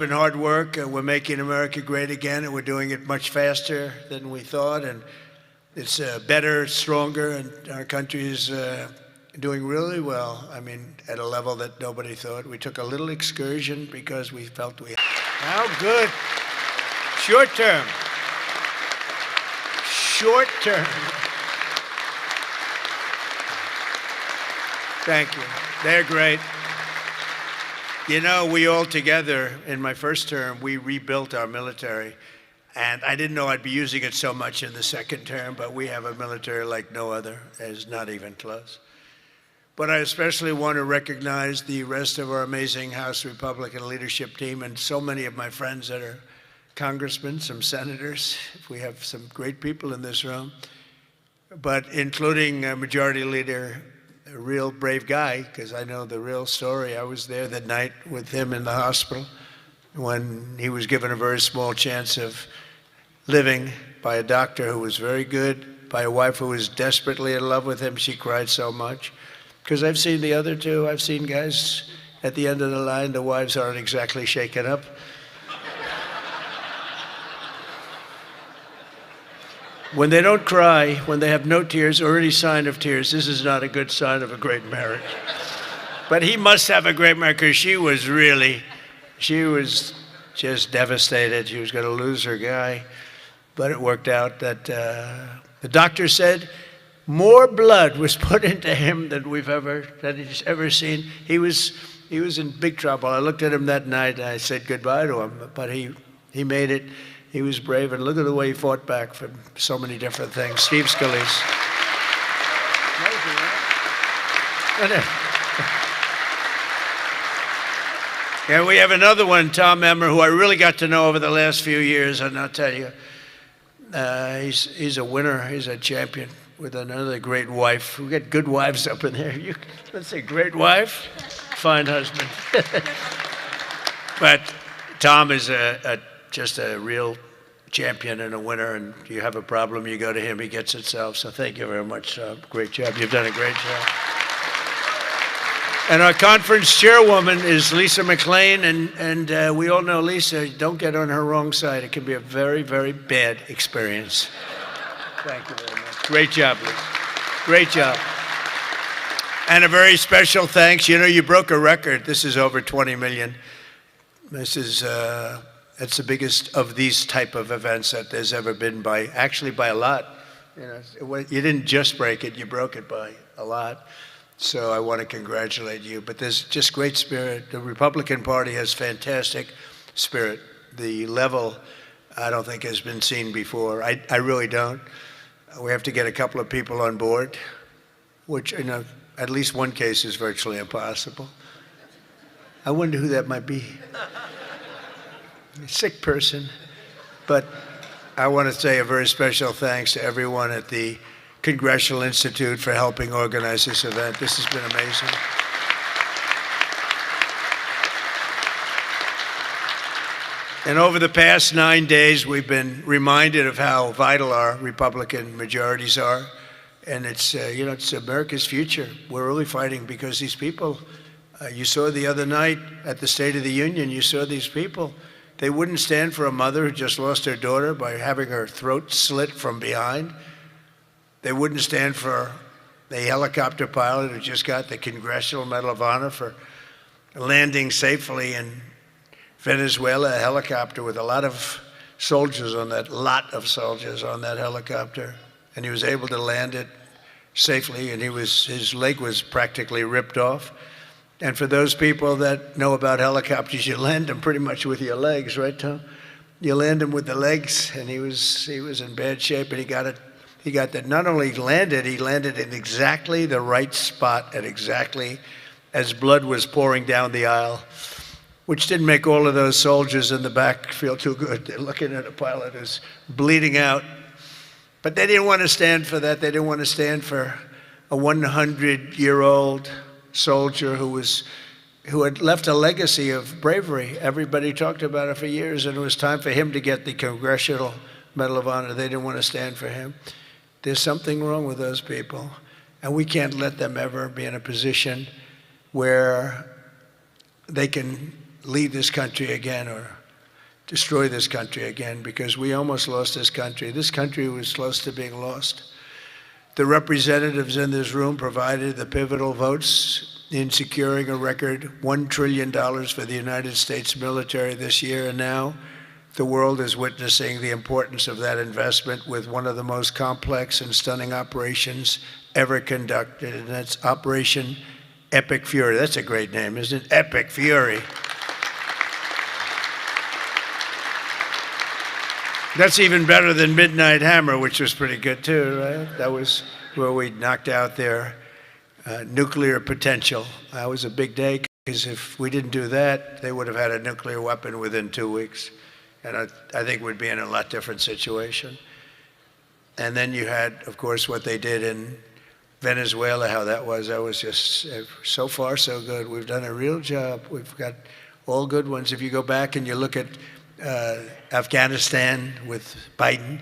And hard work. We're making America great again, and we're doing it much faster than we thought. And it's better, stronger, and our country is doing really well. I mean, at a level that nobody thought. We took a little excursion because we felt we. How good? Short term. Short term. Thank you. They're great. You know, we all together, in my first term, we rebuilt our military. And I didn't know I'd be using it so much in the second term, but we have a military like no other. It's not even close. But I especially want to recognize the rest of our amazing House Republican leadership team and so many of my friends that are congressmen, some senators. We have some great people in this room, but including Majority Leader, a real brave guy, because I know the real story. I was there that night with him in the hospital when he was given a very small chance of living by a doctor who was very good, by a wife who was desperately in love with him. She cried so much. Because I've seen the other two. I've seen guys at the end of the line, the wives aren't exactly shaken up. When they don't cry, when they have no tears or any sign of tears, this is not a good sign of a great marriage. But he must have a great marriage, because she was just devastated. She was going to lose her guy. But it worked out that the doctor said more blood was put into him than he's ever seen. He was in big trouble. I looked at him that night and I said goodbye to him, but he made it. He was brave, and look at the way he fought back from so many different things. Steve Scalise. And we have another one, Tom Emmer, who I really got to know over the last few years, and I'll tell you, he's a winner. He's a champion with another great wife. We got good wives up in there. Let's say great wife, fine husband. But Tom is just a real champion and a winner, and you have a problem, you go to him, he gets it solved. So thank you very much. Great job. You've done a great job. And our conference chairwoman is Lisa McLean, and we all know Lisa. Don't get on her wrong side. It can be a very, very bad experience. Thank you very much. Great job, Lisa. Great job. And a very special thanks. You know, you broke a record. This is over 20 million. This is it's the biggest of these type of events that there's ever been, by a lot. You know, you didn't just break it, you broke it by a lot. So I want to congratulate you. But there's just great spirit. The Republican Party has fantastic spirit. The level, I don't think, has been seen before. I really don't. We have to get a couple of people on board, which in at least one case is virtually impossible. I wonder who that might be. A sick person. But I want to say a very special thanks to everyone at the Congressional Institute for helping organize this event. This has been amazing. And over the past 9 days, we've been reminded of how vital our Republican majorities are. And it's, you know, it's America's future. We're really fighting because these people, you saw the other night at the State of the Union, you saw these people. They wouldn't stand for a mother who just lost her daughter by having her throat slit from behind. They wouldn't stand for the helicopter pilot who just got the Congressional Medal of Honor for landing safely in Venezuela, a helicopter with a lot of soldiers on that, helicopter. And he was able to land it safely, and his leg was practically ripped off. And for those people that know about helicopters, you land them pretty much with your legs, right, Tom? You land them with the legs, and he was in bad shape, and he got it. He got that. Not only landed, he landed in exactly the right spot at exactly as blood was pouring down the aisle, which didn't make all of those soldiers in the back feel too good. They're looking at a pilot who's bleeding out. But they didn't want to stand for that. They didn't want to stand for a 100-year-old soldier who had left a legacy of bravery. Everybody talked about it for years, and it was time for him to get the Congressional Medal of Honor. They didn't want to stand for him. There's something wrong with those people, and we can't let them ever be in a position where they can lead this country again or destroy this country again, because we almost lost this country. This country was close to being lost. The representatives in this room provided the pivotal votes in securing a record $1 trillion for the United States military this year, and now the world is witnessing the importance of that investment with one of the most complex and stunning operations ever conducted, and that's Operation Epic Fury. That's a great name, isn't it? Epic Fury. That's even better than Midnight Hammer, which was pretty good too, right? That was where we knocked out their nuclear potential. That was a big day, because if we didn't do that, they would have had a nuclear weapon within 2 weeks. And I think we'd be in a lot different situation. And then you had, of course, what they did in Venezuela, how that was just so far so good. We've done a real job. We've got all good ones. If you go back and you look at Afghanistan with Biden,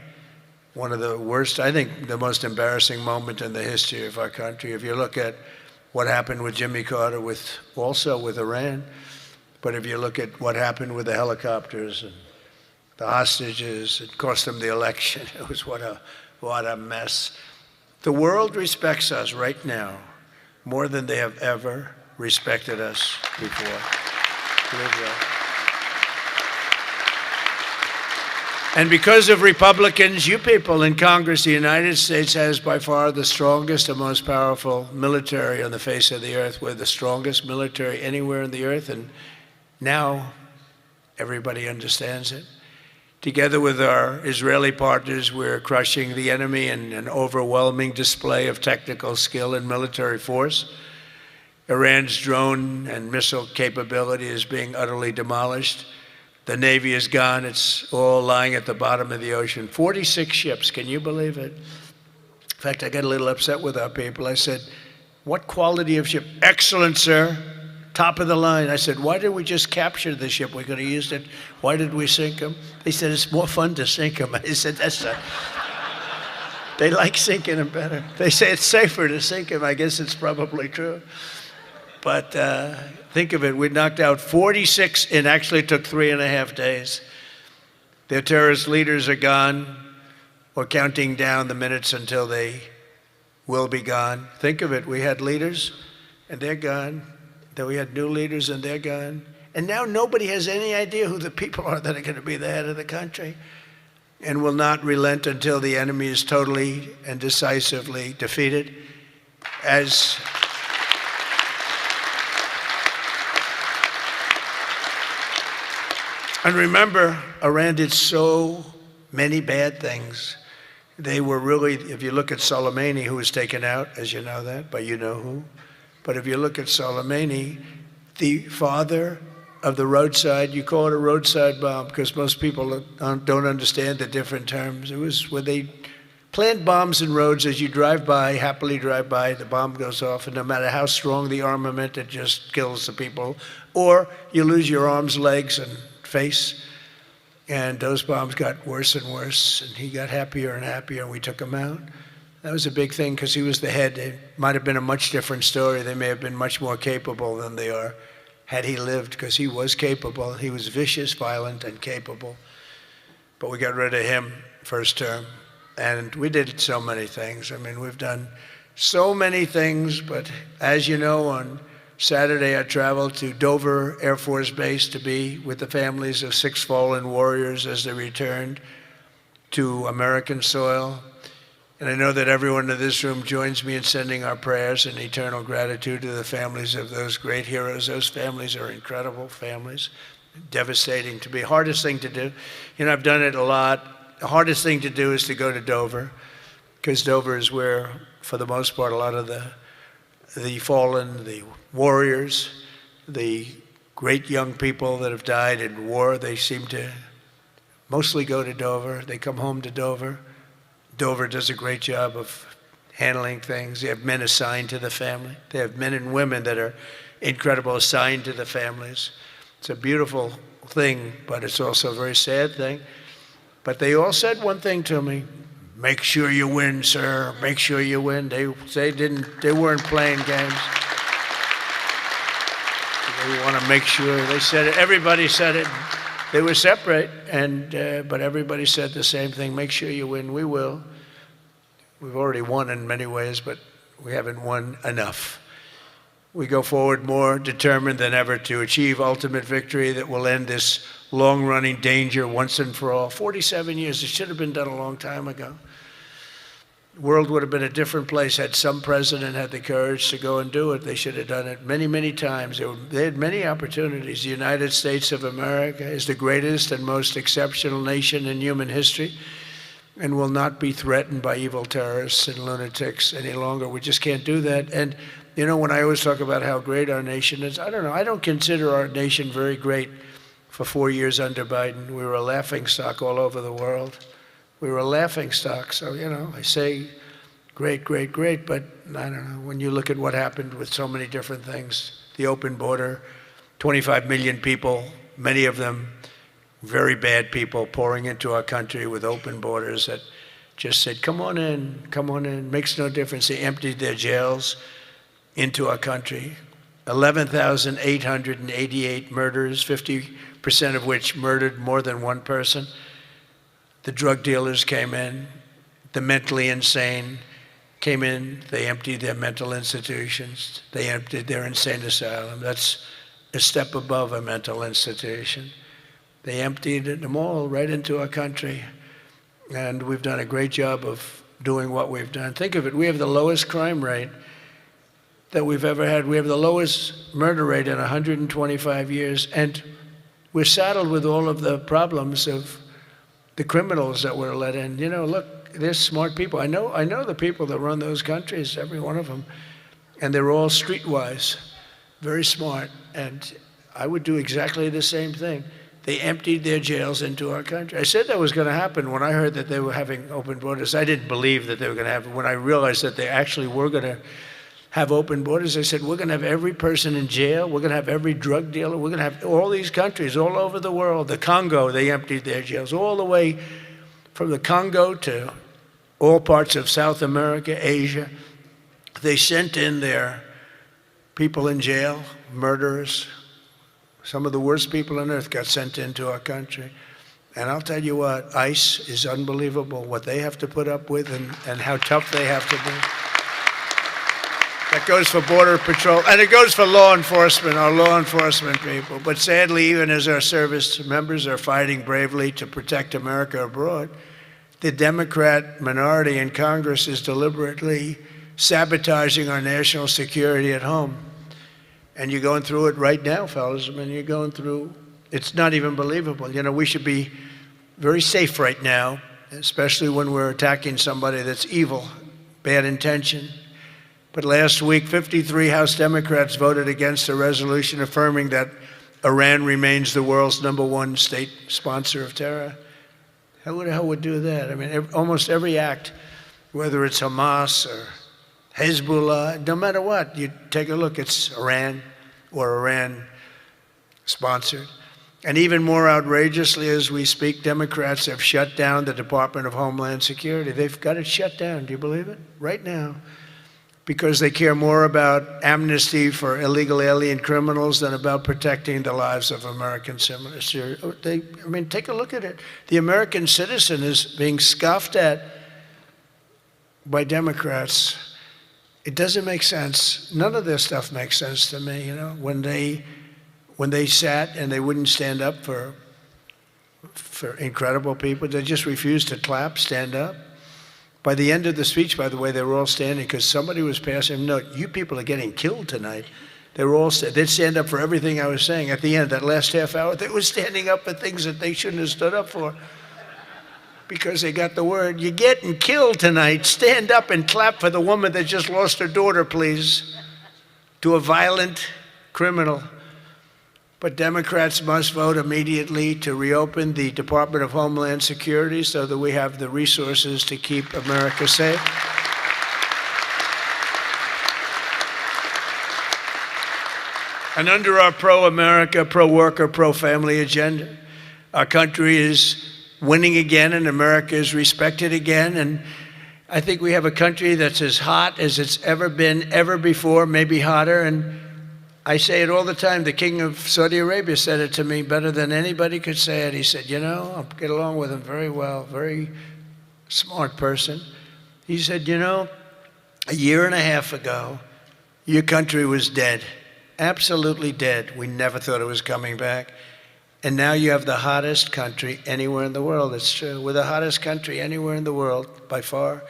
one of the worst, I think the most embarrassing moment in the history of our country. If you look at what happened with Jimmy Carter, also with Iran, but if you look at what happened with the helicopters and the hostages, it cost them the election. It was what a mess. The world respects us right now more than they have ever respected us before. And because of Republicans, you people in Congress, the United States has by far the strongest and most powerful military on the face of the earth. We're the strongest military anywhere on the earth, and now everybody understands it. Together with our Israeli partners, we're crushing the enemy in an overwhelming display of technical skill and military force. Iran's drone and missile capability is being utterly demolished. The Navy is gone. It's all lying at the bottom of the ocean. 46 ships, can you believe it? In fact, I got a little upset with our people. I said, what quality of ship? Excellent, sir. Top of the line. I said, why did we just capture the ship? We could have used it. Why did we sink them? They said, it's more fun to sink them. I said, they like sinking them better. They say it's safer to sink them. I guess it's probably true. But think of it, we knocked out 46, and actually took 3.5 days. Their terrorist leaders are gone. We're counting down the minutes until they will be gone. Think of it, we had leaders, and they're gone. Then we had new leaders, and they're gone. And now nobody has any idea who the people are that are going to be the head of the country, and will not relent until the enemy is totally and decisively defeated. And remember, Iran did so many bad things. They were really, if you look at Soleimani, who was taken out, as you know that, but you know who. But if you look at Soleimani, the father of the roadside, you call it a roadside bomb because most people don't understand the different terms. It was where they plant bombs in roads. As you drive by, happily drive by, the bomb goes off, and no matter how strong the armament, it just kills the people. Or you lose your arms, legs, and face. And those bombs got worse and worse, and he got happier and happier, and we took him out. That was a big thing because he was the head. It might have been a much different story. They may have been much more capable than they are had he lived, because he was capable. He was vicious, violent, and capable. But we got rid of him first term. And we did so many things. I mean, we've done so many things, but as you know, on Saturday I traveled to Dover Air Force Base to be with the families of 6 fallen warriors as they returned to American soil. And I know that everyone in this room joins me in sending our prayers and eternal gratitude to the families of those great heroes. Those families are incredible families, devastating to be. Hardest thing to do, you know, I've done it a lot. The hardest thing to do is to go to Dover, because Dover is where, for the most part, a lot of the fallen, the warriors, the great young people that have died in war, they seem to mostly go to Dover. They come home to Dover. Dover does a great job of handling things. They have men assigned to the family. They have men and women that are incredible, assigned to the families. It's a beautiful thing, but it's also a very sad thing. But they all said one thing to me: make sure you win, sir. Make sure you win. They weren't playing games. They want to make sure. They said it. Everybody said it. They were separate, but everybody said the same thing. Make sure you win. We will. We've already won in many ways, but we haven't won enough. We go forward more determined than ever to achieve ultimate victory that will end this long-running danger once and for all. 47 years. It should have been done a long time ago. The world would have been a different place had some president had the courage to go and do it. They should have done it many, many times. They had many opportunities. The United States of America is the greatest and most exceptional nation in human history and will not be threatened by evil terrorists and lunatics any longer. We just can't do that. And, you know, when I always talk about how great our nation is, I don't know. I don't consider our nation very great for 4 years under Biden. We were a laughingstock all over the world. We were a laughingstock. So, you know, I say great, great, great, but I don't know. When you look at what happened with so many different things, the open border, 25 million people, many of them very bad people pouring into our country with open borders that just said, come on in, makes no difference. They emptied their jails into our country. 11,888 murders, 50% of which murdered more than one person. The drug dealers came in, the mentally insane came in, they emptied their mental institutions, they emptied their insane asylum. That's a step above a mental institution. They emptied them all right into our country, and we've done a great job of doing what we've done. Think of it, we have the lowest crime rate that we've ever had. We have the lowest murder rate in 125 years, and we're saddled with all of the problems of the criminals that were let in. You know, look, they're smart people. I know the people that run those countries, every one of them, and they're all streetwise, very smart, and I would do exactly the same thing. They emptied their jails into our country. I said that was going to happen when I heard that they were having open borders. I didn't believe that they were going to happen. When I realized that they actually were going to have open borders, I said, we're going to have every person in jail. We're going to have every drug dealer. We're going to have all these countries all over the world. The Congo, they emptied their jails all the way from the Congo to all parts of South America, Asia. They sent in their people in jail, murderers. Some of the worst people on earth got sent into our country. And I'll tell you what, ICE is unbelievable, what they have to put up with and how tough they have to be. That goes for Border Patrol, and it goes for law enforcement, our law enforcement people. But sadly, even as our service members are fighting bravely to protect America abroad, the Democrat minority in Congress is deliberately sabotaging our national security at home. And you're going through it right now, fellas. I mean, you're going through, it's not even believable. You know, we should be very safe right now, especially when we're attacking somebody that's evil, bad intention. But last week, 53 House Democrats voted against a resolution affirming that Iran remains the world's #1 state sponsor of terror. Who the hell would do that? I mean, almost every act, whether it's Hamas or Hezbollah, no matter what, you take a look, it's Iran or Iran-sponsored. And even more outrageously, as we speak, Democrats have shut down the Department of Homeland Security. They've got it shut down. Do you believe it? Right now. Because they care more about amnesty for illegal alien criminals than about protecting the lives of American citizens. I mean, take a look at it. The American citizen is being scoffed at by Democrats. It doesn't make sense. None of this stuff makes sense to me, you know, when they sat and they wouldn't stand up for incredible people. They just refused to clap, stand up. By the end of the speech, by the way, they were all standing because somebody was passing. No, you people are getting killed tonight. They were all, they'd stand up for everything I was saying. At the end, that last half hour, they were standing up for things that they shouldn't have stood up for because they got the word, you're getting killed tonight. Stand up and clap for the woman that just lost her daughter, please, to a violent criminal. But Democrats must vote immediately to reopen the Department of Homeland Security so that we have the resources to keep America safe. And under our pro-America, pro-worker, pro-family agenda, our country is winning again and America is respected again. And I think we have a country that's as hot as it's ever been, ever before, maybe hotter. And I say it all the time. The king of Saudi Arabia said it to me better than anybody could say it. He said, you know, I get along with him very well, very smart person. He said, you know, a year and a half ago, your country was dead, absolutely dead. We never thought it was coming back. And now you have the hottest country anywhere in the world. It's true. We're the hottest country anywhere in the world, by far.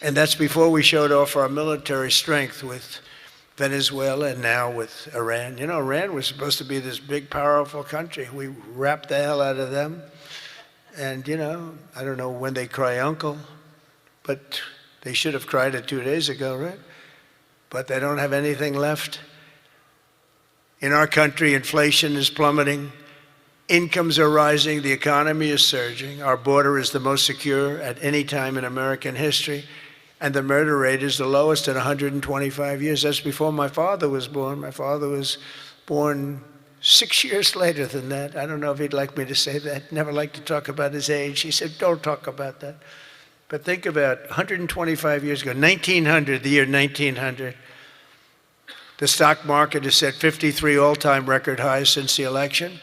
And that's before we showed off our military strength with Venezuela and now with Iran. You know, Iran was supposed to be this big, powerful country. We wrapped the hell out of them. And, you know, I don't know when they cry uncle, but they should have cried it 2 days ago, right? But they don't have anything left. In our country, inflation is plummeting. Incomes are rising. The economy is surging. Our border is the most secure at any time in American history. And the murder rate is the lowest in 125 years. That's before my father was born. My father was born 6 years later than that. I don't know if he'd like me to say that. Never liked to talk about his age. He said, don't talk about that. But think about 125 years ago, 1900, the year 1900. The stock market has set 53 all-time record highs since the election.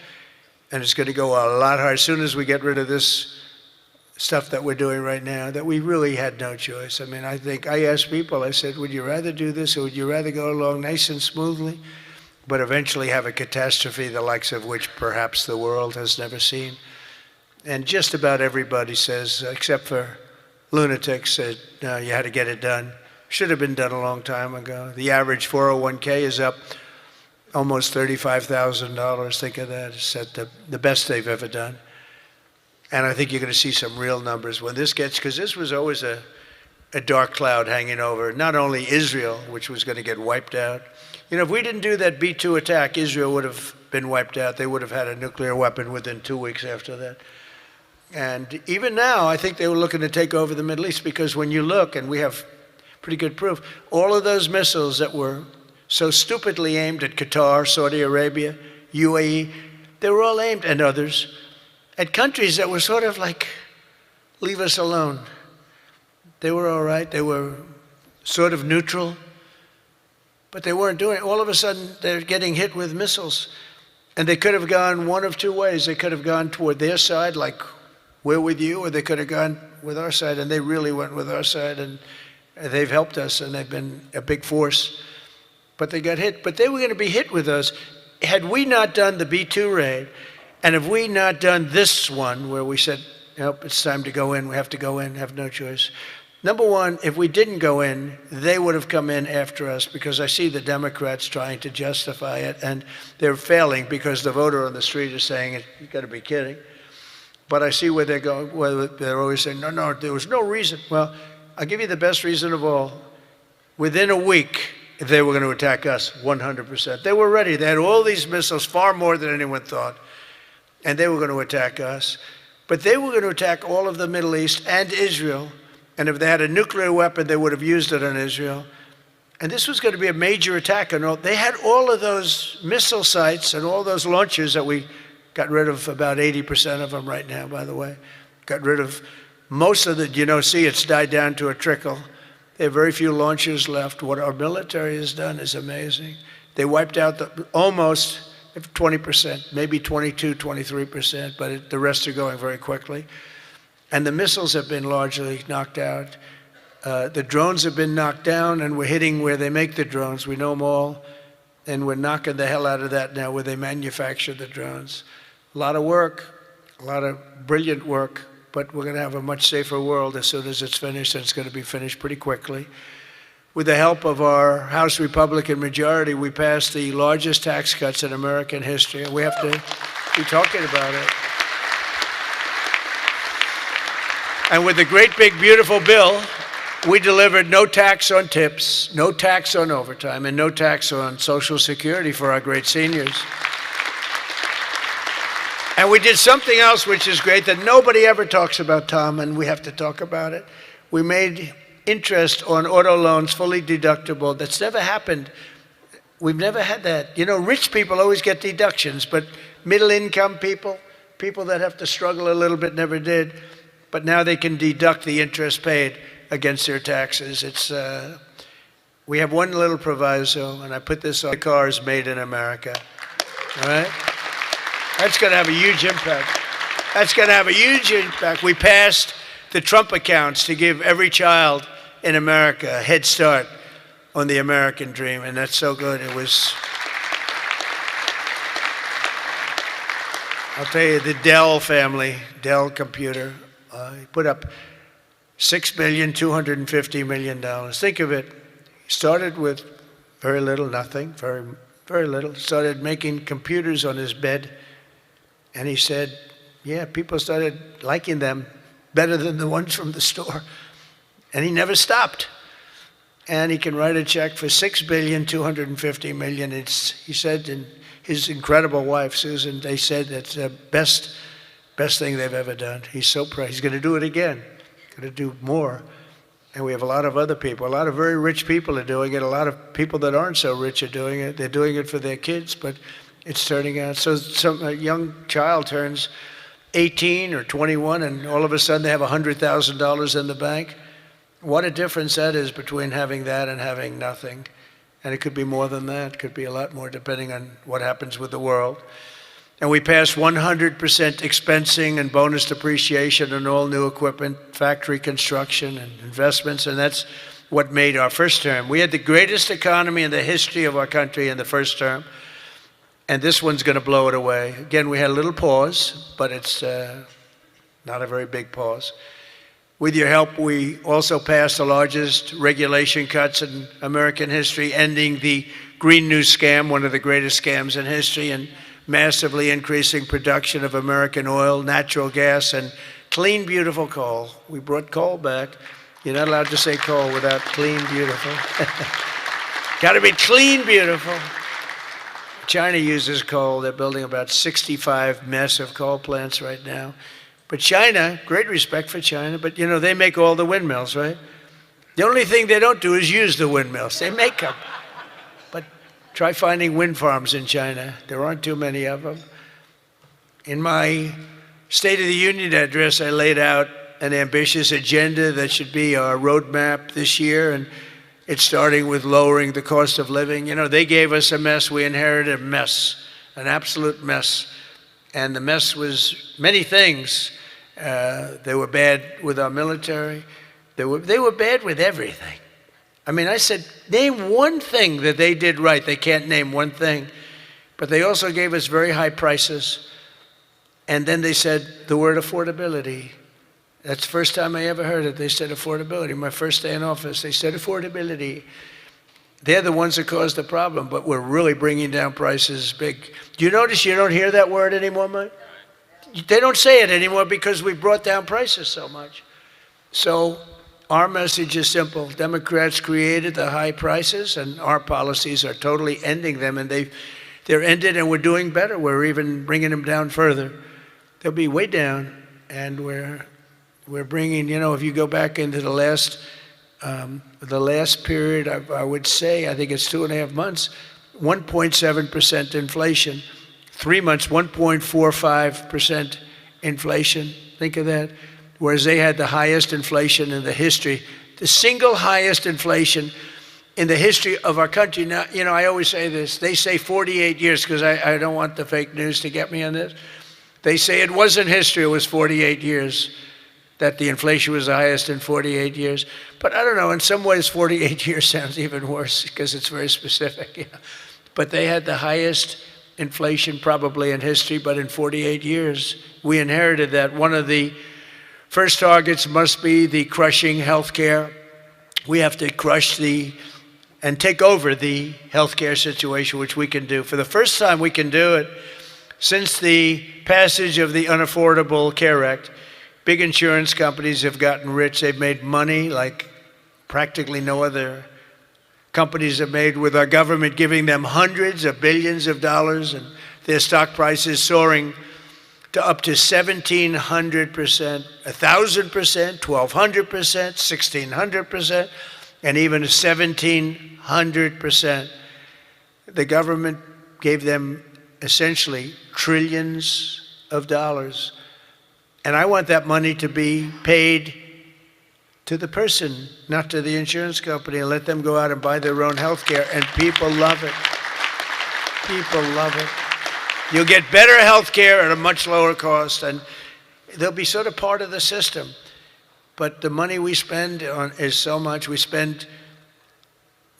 And it's going to go a lot higher as soon as we get rid of this stuff that we're doing right now, that we really had no choice. I mean, I asked people, I said, would you rather do this or would you rather go along nice and smoothly, but eventually have a catastrophe the likes of which perhaps the world has never seen? And just about everybody says, except for lunatics, said, no, you had to get it done. Should have been done a long time ago. The average 401k is up almost $35,000. Think of that. It's at the best they've ever done. And I think you're going to see some real numbers when this gets, because this was always a dark cloud hanging over not only Israel, which was going to get wiped out. You know, if we didn't do that B-2 attack, Israel would have been wiped out. They would have had a nuclear weapon within 2 weeks after that. And even now, I think they were looking to take over the Middle East, because when you look, and we have pretty good proof, all of those missiles that were so stupidly aimed at Qatar, Saudi Arabia, UAE, they were all aimed, and others, at countries that were sort of like, leave us alone. They were all right. They were sort of neutral, but they weren't doing it. All of a sudden, they're getting hit with missiles. And they could have gone one of two ways. They could have gone toward their side, like we're with you, or they could have gone with our side, and they really went with our side, and they've helped us, and they've been a big force. But they got hit. But they were going to be hit with us. Had we not done the B-2 raid, and have we not done this one where we said, nope, it's time to go in, we have to go in, have no choice. Number one, if we didn't go in, they would have come in after us, because I see the Democrats trying to justify it, and they're failing because the voter on the street is saying, you've got to be kidding. But I see where they're going, where they're always saying, no, there was no reason. Well, I'll give you the best reason of all. Within a week, they were going to attack us 100%. They were ready. They had all these missiles, far more than anyone thought. And they were going to attack us. But they were going to attack all of the Middle East and Israel. And if they had a nuclear weapon, they would have used it on Israel. And this was going to be a major attack. And they had all of those missile sites and all those launchers that we got rid of, about 80% of them right now, by the way. Got rid of most of the, see it's died down to a trickle. They have very few launchers left. What our military has done is amazing. They wiped out almost 20%, maybe 22, 23%, but the rest are going very quickly. And the missiles have been largely knocked out. The drones have been knocked down, and we're hitting where they make the drones. We know them all, and we're knocking the hell out of that now where they manufacture the drones. A lot of work, a lot of brilliant work, but we're going to have a much safer world as soon as it's finished, and it's going to be finished pretty quickly. With the help of our House Republican majority, we passed the largest tax cuts in American history, and we have to be talking about it. And with the great, big, beautiful bill, we delivered no tax on tips, no tax on overtime, and no tax on Social Security for our great seniors. And we did something else which is great that nobody ever talks about, Tom, and we have to talk about it. We made interest on auto loans fully deductible. That's never happened. We've never had that. Rich people always get deductions, but middle-income people, people that have to struggle a little bit, never did. But now they can deduct the interest paid against their taxes. we have one little proviso, and I put this on the cars made in America. All right? That's going to have a huge impact. That's going to have a huge impact. We passed the Trump accounts to give every child in America a head start on the American dream, and that's so good. It was, I'll tell you, the Dell family, Dell computer, put up $6,250,000,000. Think of it. He started with very little, nothing, very little. Started making computers on his bed, and he said, yeah, people started liking them better than the ones from the store. And he never stopped. And he can write a check for $6,250,000,000. He said, and his incredible wife, Susan, they said that's the best thing they've ever done. He's so proud. He's going to do it again. Going to do more. And we have a lot of other people. A lot of very rich people are doing it. A lot of people that aren't so rich are doing it. They're doing it for their kids, but it's turning out. So a young child turns 18 or 21, and all of a sudden they have $100,000 in the bank. What a difference that is between having that and having nothing. And it could be more than that. It could be a lot more depending on what happens with the world. And we passed 100% expensing and bonus depreciation on all new equipment, factory construction and investments, and that's what made our first term. We had the greatest economy in the history of our country in the first term, and this one's going to blow it away. Again, we had a little pause, but it's not a very big pause. With your help, we also passed the largest regulation cuts in American history, ending the Green New Scam, one of the greatest scams in history, and massively increasing production of American oil, natural gas, and clean, beautiful coal. We brought coal back. You're not allowed to say coal without clean, beautiful. Got to be clean, beautiful. China uses coal. They're building about 65 massive coal plants right now. But China, great respect for China, but you know, they make all the windmills, right? The only thing they don't do is use the windmills. They make them. But try finding wind farms in China. There aren't too many of them. In my State of the Union address, I laid out an ambitious agenda that should be our roadmap this year, and it's starting with lowering the cost of living. You know, they gave us a mess. We inherited a mess, an absolute mess. And the mess was many things. They were bad with our military. They were bad with everything. I mean, I said, name one thing that they did right. They can't name one thing. But they also gave us very high prices. And then they said the word affordability. That's the first time I ever heard it. They said affordability. My first day in office, they said affordability. They're the ones that caused the problem, but we're really bringing down prices big. Do you notice you don't hear that word anymore, Mike? They don't say it anymore because we brought down prices so much. So our message is simple. Democrats created the high prices, and our policies are totally ending them, and they're ended, and we're doing better. We're even bringing them down further. They'll be way down, and we're bringing, you know, if you go back into the last period, I would say, I think it's 2.5 months, 1.7% inflation. 3 months, 1.45% inflation. Think of that. Whereas they had the highest inflation in the history, the single highest inflation in the history of our country. Now, you know, I always say this. They say 48 years because I don't want the fake news to get me on this. They say it wasn't history, it was 48 years. That the inflation was the highest in 48 years. But I don't know, in some ways 48 years sounds even worse because it's very specific. Yeah. But they had the highest inflation probably in history, but in 48 years, we inherited that. One of the first targets must be the crushing healthcare. We have to crush and take over the healthcare situation, which we can do. For the first time, we can do it since the passage of the Unaffordable Care Act. Big insurance companies have gotten rich. They've made money like practically no other companies have made, with our government giving them hundreds of billions of dollars, and their stock prices soaring to up to 1,700%, 1,000%, 1,200%, 1,600%, and even 1,700%. The government gave them essentially trillions of dollars. And I want that money to be paid to the person, not to the insurance company, and let them go out and buy their own health care, and people love it. People love it. You'll get better health care at a much lower cost, and they'll be sort of part of the system. But the money we spend on is so much. We spend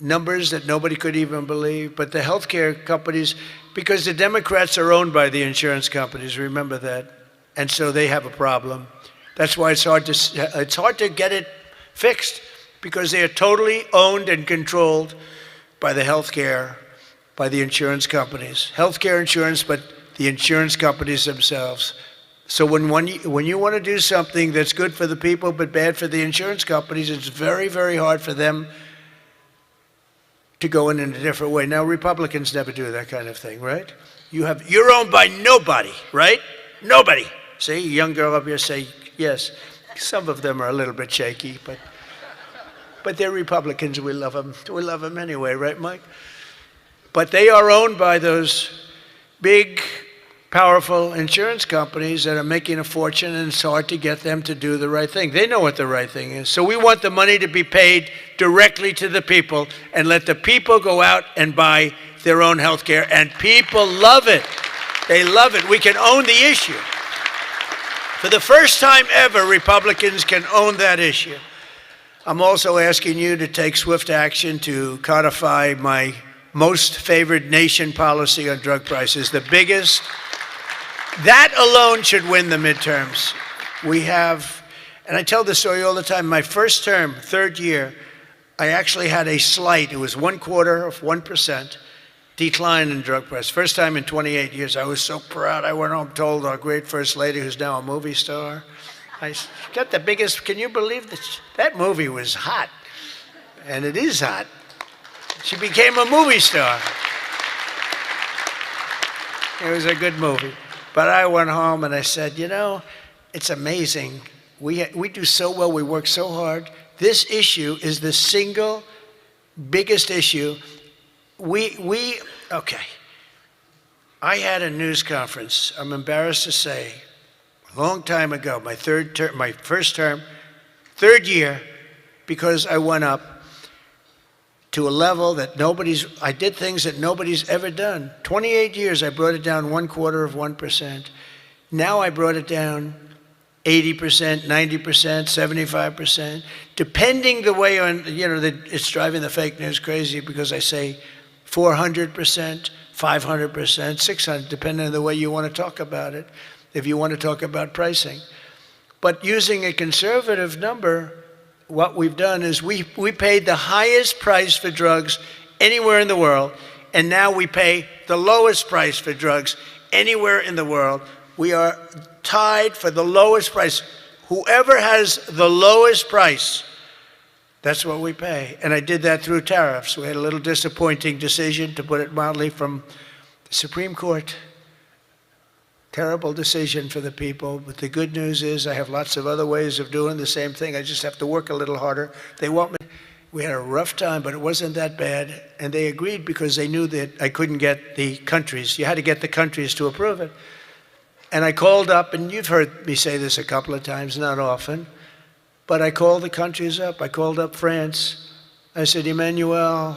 numbers that nobody could even believe. But the healthcare companies, because the Democrats are owned by the insurance companies, remember that, and so they have a problem. That's why it's hard to get it fixed, because they are totally owned and controlled by the healthcare, by the insurance companies. Healthcare insurance, but the insurance companies themselves. So when you want to do something that's good for the people but bad for the insurance companies, it's very, very hard for them to go in a different way. Now, Republicans never do that kind of thing, right? You're owned by nobody, right? Nobody. See, a young girl up here say yes. Some of them are a little bit shaky, but they're Republicans. We love them. We love them anyway, right, Mike? But they are owned by those big, powerful insurance companies that are making a fortune, and it's hard to get them to do the right thing. They know what the right thing is. So we want the money to be paid directly to the people and let the people go out and buy their own health care, and people love it. They love it. We can own the issue. For the first time ever, Republicans can own that issue. I'm also asking you to take swift action to codify my most favored nation policy on drug prices, the biggest. That alone should win the midterms. We have, and I tell this story all the time, my first term, third year, I actually had a slight, it was 1/4% decline in drug price. First time in 28 years. I was so proud. I went home, told our great First Lady, who's now a movie star, I got the biggest, can you believe this? That movie was hot, and it is hot. She became a movie star. It was a good movie. But I went home and I said, you know, it's amazing. We do so well, we work so hard. This issue is the single biggest issue. Okay. I had a news conference, I'm embarrassed to say, a long time ago, my first term, third year, because I went up to a level that I did things that nobody's ever done. 28 years, I brought it down 1/4%. Now I brought it down 80%, 90%, 75%, depending the way it's driving the fake news crazy, because I say 400%, 500%, 600, depending on the way you want to talk about it, if you want to talk about pricing. But using a conservative number, what we've done is we paid the highest price for drugs anywhere in the world, and now we pay the lowest price for drugs anywhere in the world. We are tied for the lowest price. Whoever has the lowest price, that's what we pay. And I did that through tariffs. We had a little disappointing decision, to put it mildly, from the Supreme Court. Terrible decision for the people, but the good news is I have lots of other ways of doing the same thing. I just have to work a little harder. They want me. We had a rough time, but it wasn't that bad, and they agreed because they knew that I couldn't get the countries. You had to get the countries to approve it. And I called up, and you've heard me say this a couple of times, not often, but I called the countries up. I called up France. I said, Emmanuel,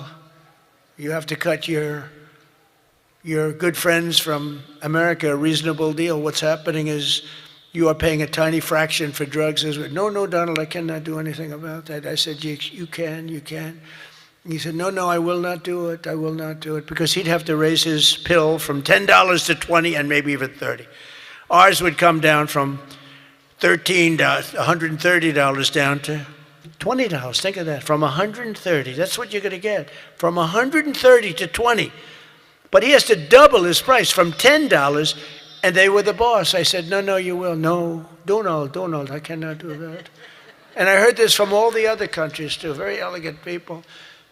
you have to cut your good friends from America a reasonable deal. What's happening is you are paying a tiny fraction for drugs. No, Donald, I cannot do anything about that. I said, you can. He said, no, I will not do it. I will not do it. Because he'd have to raise his pill from $10 to $20 and maybe even $30. Ours would come down from $13 to $130 down to $20. Think of that. From $130. That's what you're going to get. From $130 to $20. But he has to double his price from $10, and they were the boss. I said, no, you will. No, Donald, I cannot do that. And I heard this from all the other countries too, very elegant people.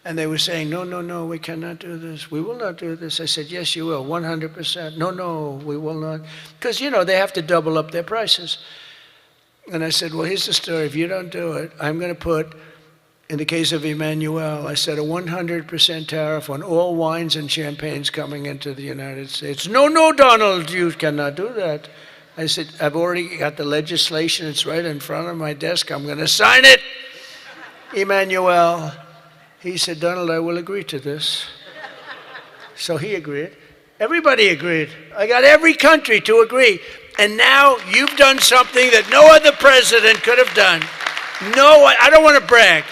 And they were saying, no, we cannot do this. We will not do this. I said, yes, you will, 100%. No, we will not. Because, they have to double up their prices. And I said, well, here's the story. If you don't do it, I'm going to put, in the case of Emmanuel, I said a 100% tariff on all wines and champagnes coming into the United States. No, Donald, you cannot do that. I said, I've already got the legislation. It's right in front of my desk. I'm going to sign it. Emmanuel, he said, Donald, I will agree to this. So he agreed. Everybody agreed. I got every country to agree. And now you've done something that no other president could have done. No, I don't want to brag.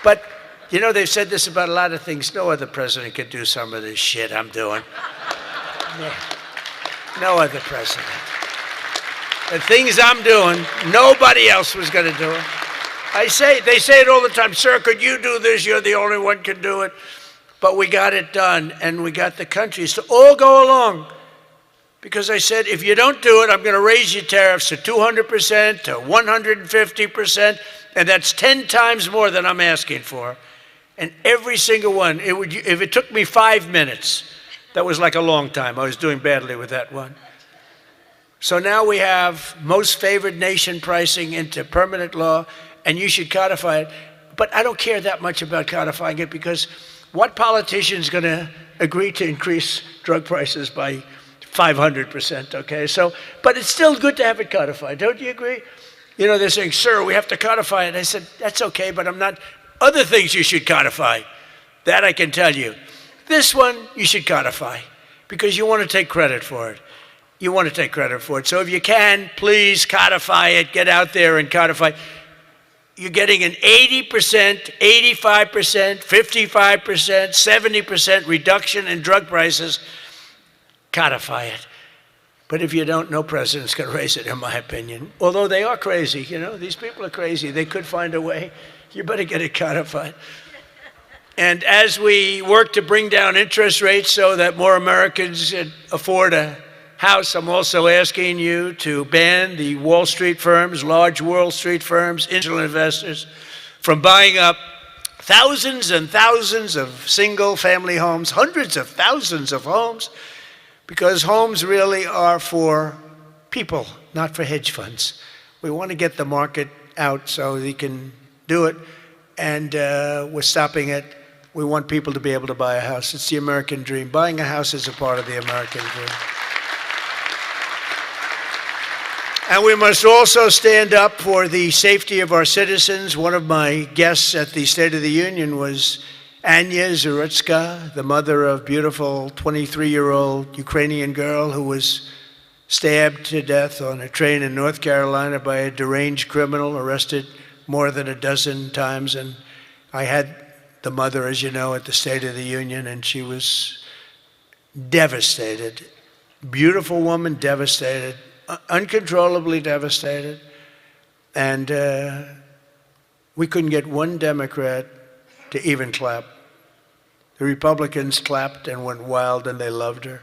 But, you know, they've said this about a lot of things. No other president could do some of this shit I'm doing. No other president. The things I'm doing, nobody else was going to do it. They say it all the time, sir, could you do this? You're the only one can do it. But we got it done, and we got the countries to all go along. Because I said, if you don't do it, I'm going to raise your tariffs to 200%, to 150%, and that's 10 times more than I'm asking for. And every single one, if it took me 5 minutes, that was like a long time. I was doing badly with that one. So now we have most favored nation pricing into permanent law, and you should codify it. But I don't care that much about codifying it, because what politician is going to agree to increase drug prices by 500%, okay? So, but it's still good to have it codified, don't you agree? You know, they're saying, sir, we have to codify it. I said, that's okay, but I'm not. Other things you should codify, that I can tell you. This one, you should codify, because you want to take credit for it. You want to take credit for it. So if you can, please codify it, get out there and codify. You're getting an 80%, 85%, 55%, 70% reduction in drug prices. Codify it. But if you don't, no president's going to raise it, in my opinion. Although they are crazy, you know, these people are crazy. They could find a way. You better get it codified. And as we work to bring down interest rates so that more Americans can afford a house, I'm also asking you to ban the Wall Street firms, large Wall Street firms, institutional investors, from buying up thousands and thousands of single-family homes, hundreds of thousands of homes, because homes really are for people, not for hedge funds. We want to get the market out so they can do it, and we're stopping it. We want people to be able to buy a house. It's the American dream. Buying a house is a part of the American dream. And we must also stand up for the safety of our citizens. One of my guests at the State of the Union was Anya Zarutska, the mother of beautiful 23-year-old Ukrainian girl who was stabbed to death on a train in North Carolina by a deranged criminal, arrested more than a dozen times. And I had the mother, as you know, at the State of the Union, and she was devastated. Beautiful woman, devastated. Uncontrollably devastated, and we couldn't get one Democrat to even clap. The Republicans clapped and went wild, and they loved her.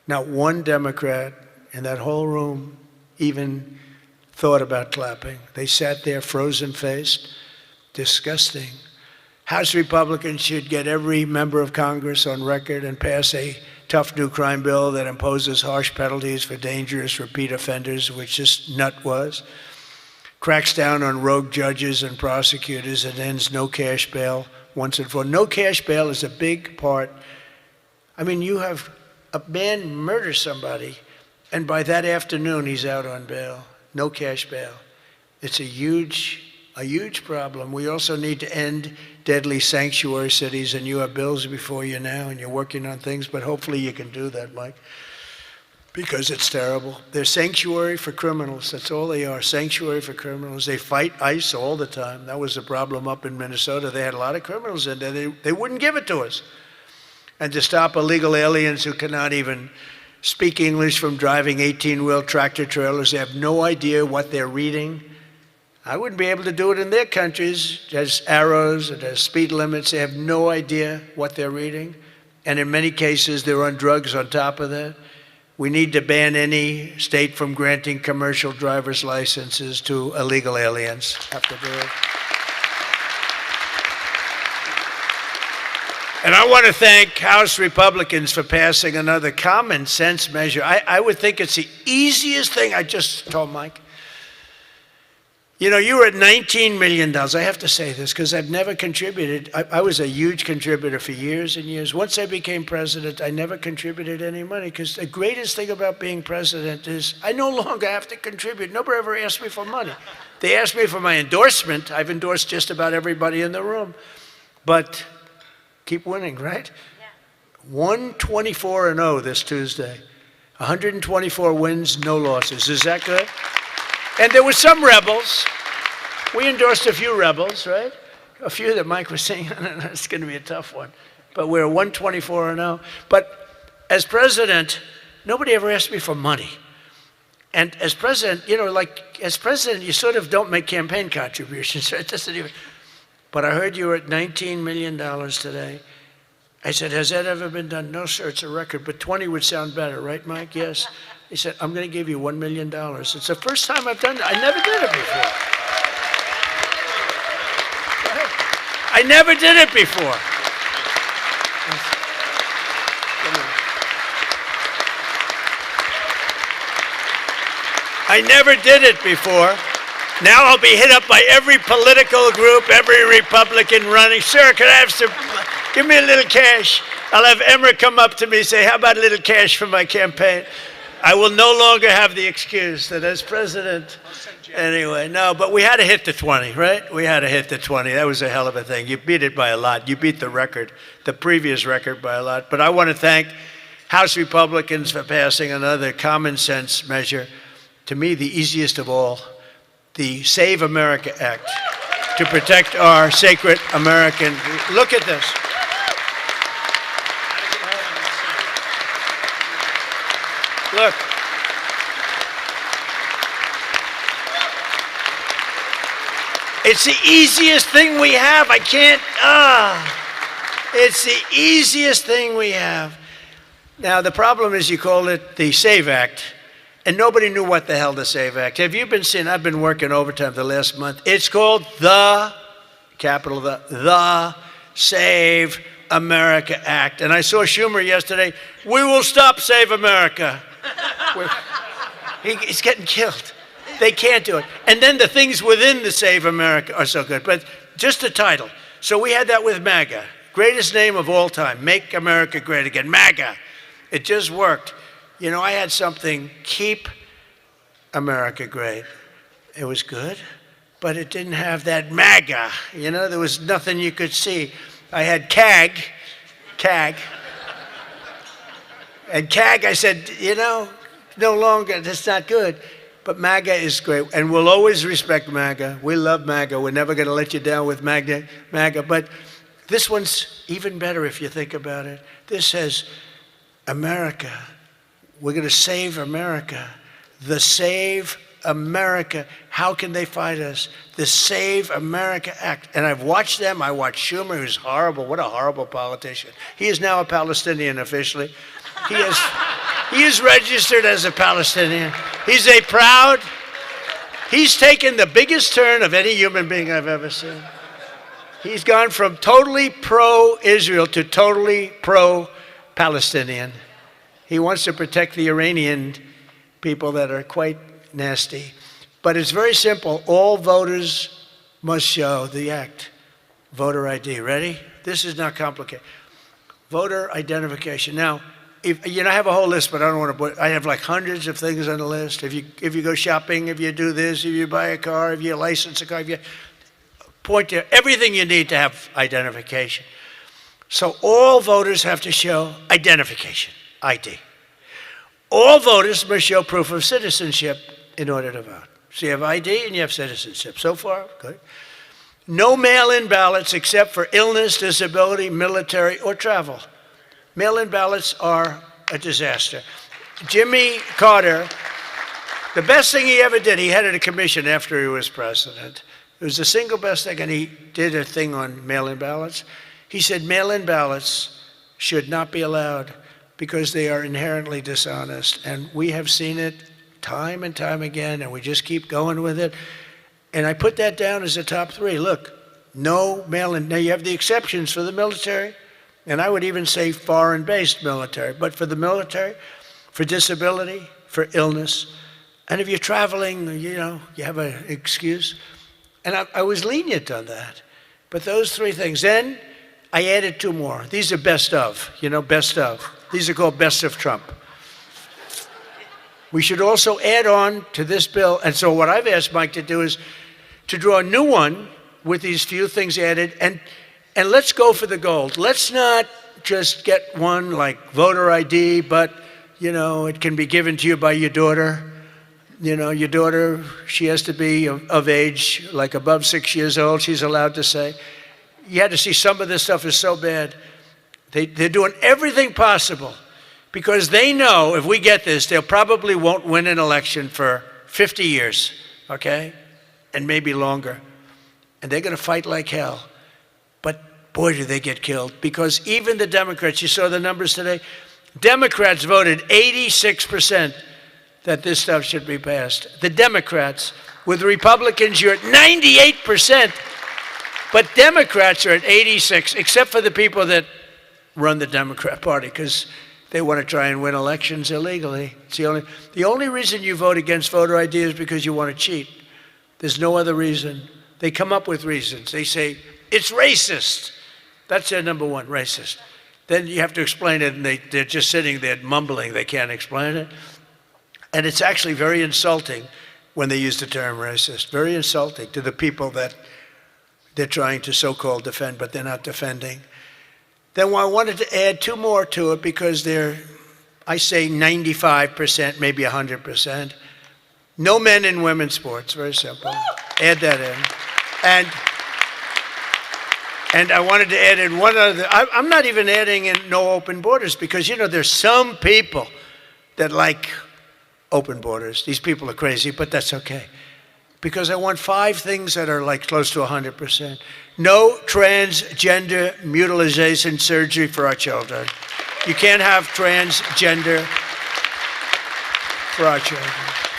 Not one Democrat in that whole room even thought about clapping. They sat there frozen-faced, disgusting. House Republicans should get every member of Congress on record and pass a tough new crime bill that imposes harsh penalties for dangerous repeat offenders, which this nut was, cracks down on rogue judges and prosecutors, and ends no cash bail once and for all. No cash bail is a big part. I mean, you have a man murder somebody, and by that afternoon, he's out on bail. No cash bail. It's a huge problem. We also need to end deadly sanctuary cities, and you have bills before you now, and you're working on things, but hopefully you can do that, Mike, because it's terrible. They're sanctuary for criminals. That's all they are, sanctuary for criminals. They fight ICE all the time. That was the problem up in Minnesota. They had a lot of criminals in there. They wouldn't give it to us. And to stop illegal aliens who cannot even speak English from driving 18-wheel tractor trailers, they have no idea what they're reading. I wouldn't be able to do it in their countries. It has arrows, it has speed limits. They have no idea what they're reading. And in many cases, they're on drugs on top of that. We need to ban any state from granting commercial driver's licenses to illegal aliens. Have to do it. And I want to thank House Republicans for passing another common sense measure. I would think it's the easiest thing. I just told Mike. You know, you were at $19 million. I have to say this because I've never contributed. I was a huge contributor for years and years. Once I became president, I never contributed any money because the greatest thing about being president is I no longer have to contribute. Nobody ever asked me for money. They asked me for my endorsement. I've endorsed just about everybody in the room. But keep winning, right? Yeah. 124-0 this Tuesday. 124 wins, no losses. Is that good? And there were some rebels. We endorsed a few rebels, right? A few that Mike was saying, it's going to be a tough one. But we're 124-0. But as president, nobody ever asked me for money. And as president, you know, like as president, you sort of don't make campaign contributions. Right? It doesn't even. But I heard you were at $19 million today. I said, has that ever been done? No, sir, it's a record. But 20 would sound better, right, Mike? Yes. He said, I'm going to give you $1 million. It's the first time I've done it. I never did it before. I never did it before. I never did it before. Now I'll be hit up by every political group, every Republican running. Sir, can I have some, give me a little cash. I'll have Emmer come up to me and say, how about a little cash for my campaign? I will no longer have the excuse that as president, anyway, no, but we had to hit the 20, right? We had to hit the 20. That was a hell of a thing. You beat it by a lot. You beat the record, the previous record by a lot. But I want to thank House Republicans for passing another common sense measure, to me the easiest of all, the Save America Act, to protect our sacred American. Look at this. Look. It's the easiest thing we have. I can't, it's the easiest thing we have. Now, the problem is you call it the SAVE Act, and nobody knew what the hell the SAVE Act. Have you been seeing, I've been working overtime the last month. It's called the, capital the Save America Act. And I saw Schumer yesterday, we will stop Save America. He's getting killed. They can't do it. And then the things within the Save America are so good. But just the title. So we had that with MAGA. Greatest name of all time. Make America Great Again. MAGA. It just worked. You know, I had something, Keep America Great. It was good, but it didn't have that MAGA. You know, there was nothing you could see. I had CAG. And CAG, I said, you know, no longer, that's not good. But MAGA is great, and we'll always respect MAGA. We love MAGA. We're never going to let you down with MAGA. But this one's even better if you think about it. This says, America. We're going to save America. The Save America. How can they fight us? The Save America Act. And I've watched them. I watched Schumer, who's horrible. What a horrible politician. He is now a Palestinian officially. He is registered as a Palestinian. He's taken the biggest turn of any human being I've ever seen. He's gone from totally pro-Israel to totally pro-Palestinian. He wants to protect the Iranian people that are quite nasty. But it's very simple. All voters must show the act. Voter ID. Ready? This is not complicated. Voter identification. Now, if, you know, I have a whole list, but I don't want to put, I have like hundreds of things on the list. If you go shopping, if you do this, if you buy a car, if you license a car, if you point to everything you need to have identification. So all voters have to show identification, ID. All voters must show proof of citizenship in order to vote. So you have ID and you have citizenship. So far, good. No mail-in ballots except for illness, disability, military, or travel. Mail-in ballots are a disaster. Jimmy Carter, the best thing he ever did, he headed a commission after he was president. It was the single best thing, and he did a thing on mail-in ballots. He said mail-in ballots should not be allowed because they are inherently dishonest. And we have seen it time and time again, and we just keep going with it. And I put that down as a top 3. Look, no mail-in. Now, you have the exceptions for the military, and I would even say foreign-based military. But for the military, for disability, for illness, And if you're traveling, you know, you have an excuse. And I was lenient on that. But those three things. Then I added two more. These are best of, you know, best of. These are called best of Trump. We should also add on to this bill. And so what I've asked Mike to do is to draw a new one with these few things added. And let's go for the gold. Let's not just get one like voter ID, but, you know, it can be given to you by your daughter. You know, your daughter, she has to be of age, like above 6 years old, she's allowed to say. You had to see some of this stuff is so bad. They're doing everything possible because they know if we get this, they probably won't win an election for 50 years, okay? And maybe longer. And they're going to fight like hell. But boy, do they get killed. Because even the Democrats, you saw the numbers today, Democrats voted 86% that this stuff should be passed. The Democrats. With Republicans, you're at 98%. But Democrats are at 86, except for the people that run the Democrat Party, because they want to try and win elections illegally. It's the only reason you vote against voter ID is because you want to cheat. There's no other reason. They come up with reasons. They say, it's racist. That's their number one, racist. Then you have to explain it, and they're just sitting there mumbling. They can't explain it. And it's actually very insulting when they use the term racist. Very insulting to the people that they're trying to so-called defend, but they're not defending. Then I wanted to add two more to it because they're, I say 95%, maybe 100%. No men in women's sports, very simple. Add that in. And I wanted to add in one other, I'm not even adding in no open borders because, you know, there's some people that like open borders. These people are crazy, but that's okay. Because I want 5 things that are like close to 100%. No transgender mutilation surgery for our children. You can't have transgender for our children.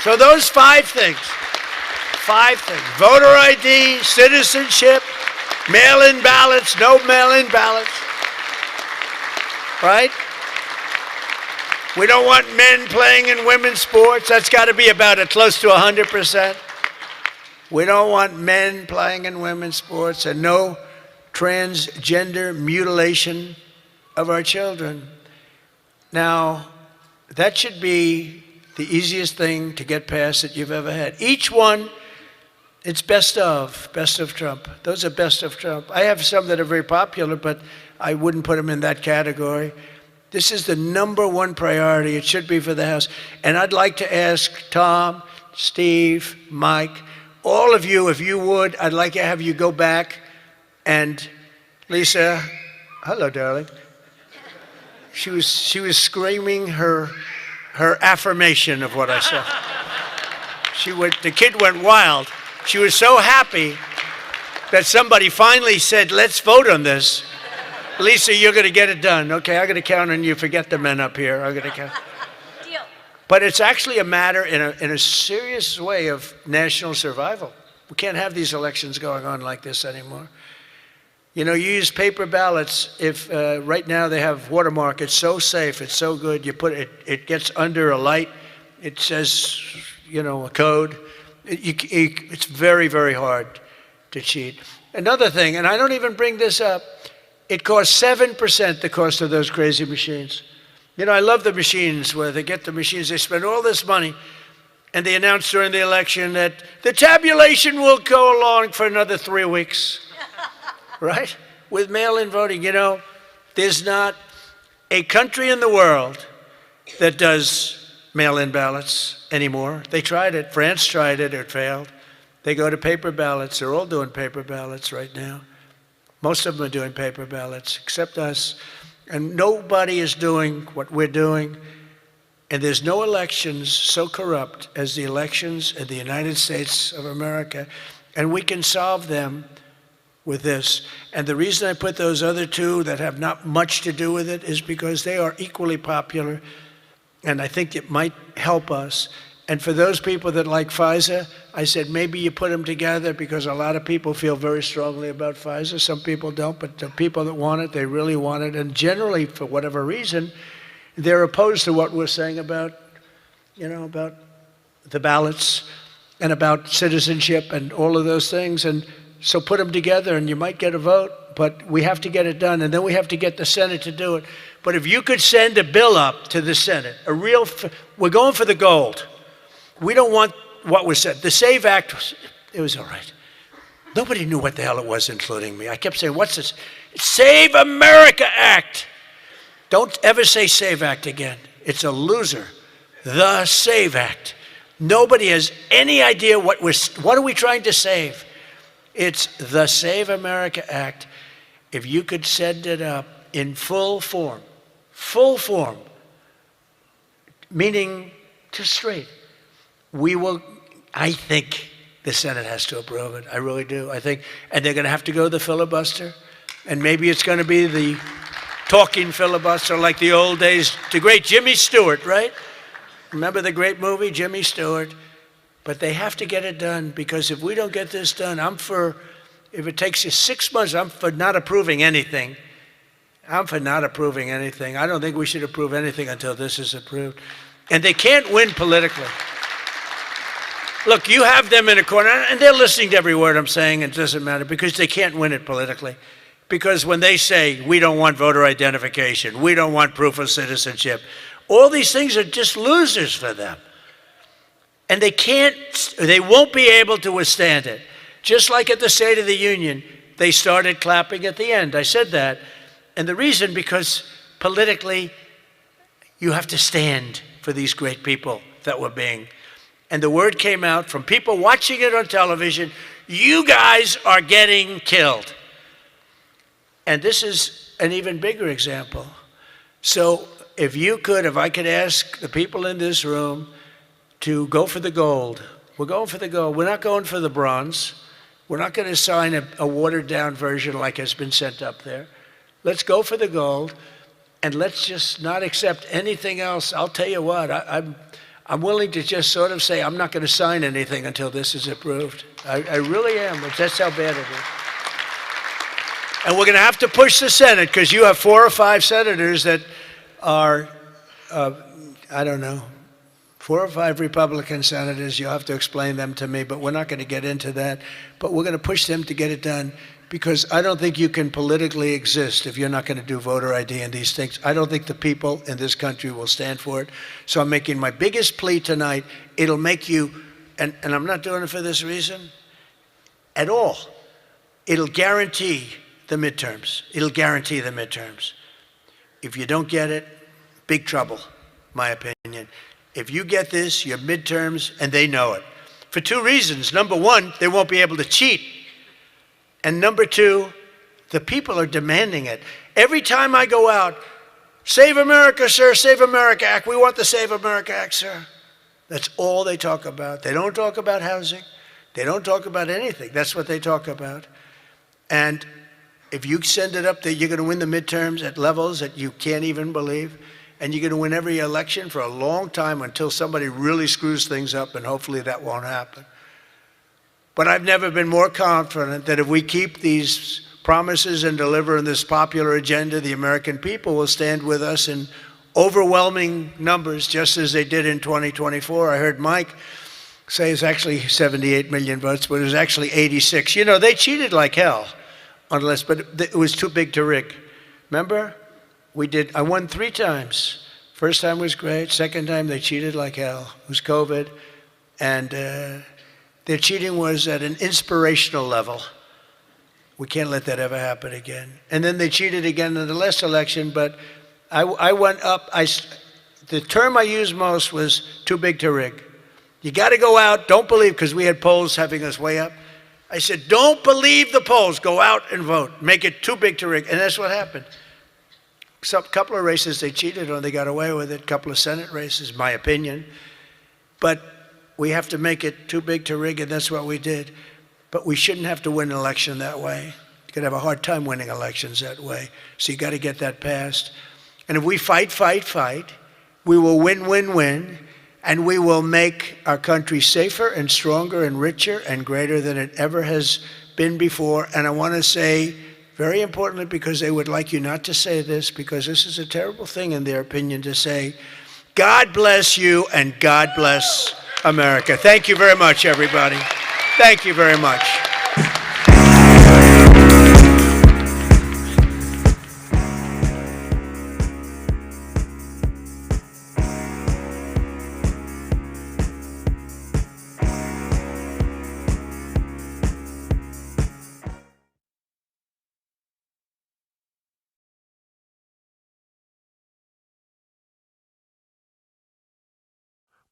So those 5 things. 5 things. Voter ID, citizenship, mail-in ballots, no mail-in ballots. Right? We don't want men playing in women's sports. That's got to be about close to 100%. We don't want men playing in women's sports and no transgender mutilation of our children. Now, that should be the easiest thing to get past that you've ever had. Each one, it's best of Trump. Those are best of Trump. I have some that are very popular, but I wouldn't put them in that category. This is the number one priority. It should be for the House. And I'd like to ask Tom, Steve, Mike, all of you, if you would, I'd like to have you go back and Lisa, hello, darling. She was screaming her affirmation of what I said. The kid went wild. She was so happy that somebody finally said, let's vote on this. Lisa, you're going to get it done. Okay, I'm going to count on you. Forget the men up here. I'm going to count. Deal. But it's actually a matter in a serious way of national survival. We can't have these elections going on like this anymore. You know, you use paper ballots. If right now they have watermark, it's so safe, it's so good. You put it, it gets under a light. It says, you know, a code. It's very, very hard to cheat. Another thing, and I don't even bring this up, it costs 7% the cost of those crazy machines. You know, I love the machines where they get the machines, they spend all this money, and they announce during the election that the tabulation will go along for another 3 weeks, right? With mail-in voting, you know, there's not a country in the world that does mail-in ballots anymore. They tried it. France tried it. It failed. They go to paper ballots. They're all doing paper ballots right now. Most of them are doing paper ballots, except us. And nobody is doing what we're doing. And there's no elections so corrupt as the elections in the United States of America. And we can solve them with this. And the reason I put those other two that have not much to do with it is because they are equally popular. And I think it might help us. And for those people that like FISA, I said maybe you put them together because a lot of people feel very strongly about FISA. Some people don't, but the people that want it, they really want it. And generally, for whatever reason, they're opposed to what we're saying about, you know, about the ballots and about citizenship and all of those things. And so put them together and you might get a vote, but we have to get it done. And then we have to get the Senate to do it. But if you could send a bill up to the Senate, we're going for the gold. We don't want what was said. The SAVE Act, it was all right. Nobody knew what the hell it was, including me. I kept saying, what's this? Save America Act. Don't ever say SAVE Act again. It's a loser. The SAVE Act. Nobody has any idea what are we trying to save. It's the Save America Act. If you could send it up in full form, meaning just straight, we will, I think the Senate has to approve it. I really do. I think, and they're going to have to go the filibuster, and maybe it's going to be the talking filibuster like the old days, the great Jimmy Stewart, right? Remember the great movie, Jimmy Stewart? But they have to get it done, because if we don't get this done, if it takes you 6 months, I'm for not approving anything. I'm for not approving anything. I don't think we should approve anything until this is approved. And they can't win politically. Look, you have them in a corner, and they're listening to every word I'm saying, and it doesn't matter, because they can't win it politically. Because when they say, we don't want voter identification, we don't want proof of citizenship, all these things are just losers for them. And they won't be able to withstand it. Just like at the State of the Union, they started clapping at the end. I said that. And the reason, because politically, you have to stand for these great people that were being. And the word came out from people watching it on television, you guys are getting killed. And this is an even bigger example. So if I could ask the people in this room to go for the gold. We're going for the gold. We're not going for the bronze. We're not going to sign a watered-down version like has been sent up there. Let's go for the gold, and let's just not accept anything else. I'll tell you what, I'm willing to just sort of say I'm not going to sign anything until this is approved. I really am. That's how bad it is. And we're going to have to push the Senate, because you have 4 or 5 senators that are, I don't know, 4 or 5 Republican senators. You'll have to explain them to me, but we're not going to get into that. But we're going to push them to get it done, because I don't think you can politically exist if you're not going to do voter ID and these things. I don't think the people in this country will stand for it. So I'm making my biggest plea tonight. It'll make you, and I'm not doing it for this reason at all, it'll guarantee the midterms. It'll guarantee the midterms. If you don't get it, big trouble, my opinion. If you get this, your midterms, and they know it. For 2 reasons. Number 1, they won't be able to cheat. And number 2, the people are demanding it. Every time I go out, Save America, sir, Save America Act. We want the Save America Act, sir. That's all they talk about. They don't talk about housing. They don't talk about anything. That's what they talk about. And if you send it up there, you're going to win the midterms at levels that you can't even believe. And you're going to win every election for a long time until somebody really screws things up, and hopefully that won't happen. But I've never been more confident that if we keep these promises and deliver on this popular agenda, the American people will stand with us in overwhelming numbers, just as they did in 2024. I heard Mike say it's actually 78 million votes, but it was actually 86. You know, they cheated like hell, but it was too big to rig. Remember? I won 3 times. First time was great. Second time, they cheated like hell. It was COVID. And their cheating was at an inspirational level. We can't let that ever happen again. And then they cheated again in the last election, but I went up. The term I used most was too big to rig. You got to go out, don't believe, because we had polls having us way up. I said, don't believe the polls. Go out and vote. Make it too big to rig. And that's what happened. A couple of races they cheated on, they got away with it. A couple of Senate races, my opinion. But we have to make it too big to rig, and that's what we did. But we shouldn't have to win an election that way. You're going to have a hard time winning elections that way. So you got to get that passed. And if we fight, we will win, and we will make our country safer and stronger and richer and greater than it ever has been before. And I want to say, very importantly, because they would like you not to say this, because this is a terrible thing in their opinion to say, God bless you and God bless America. Thank you very much, everybody. Thank you very much.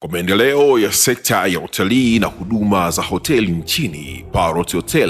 Kwa maendeleo ya sekta ya utalii na huduma za hoteli nchini, Parrot Hotel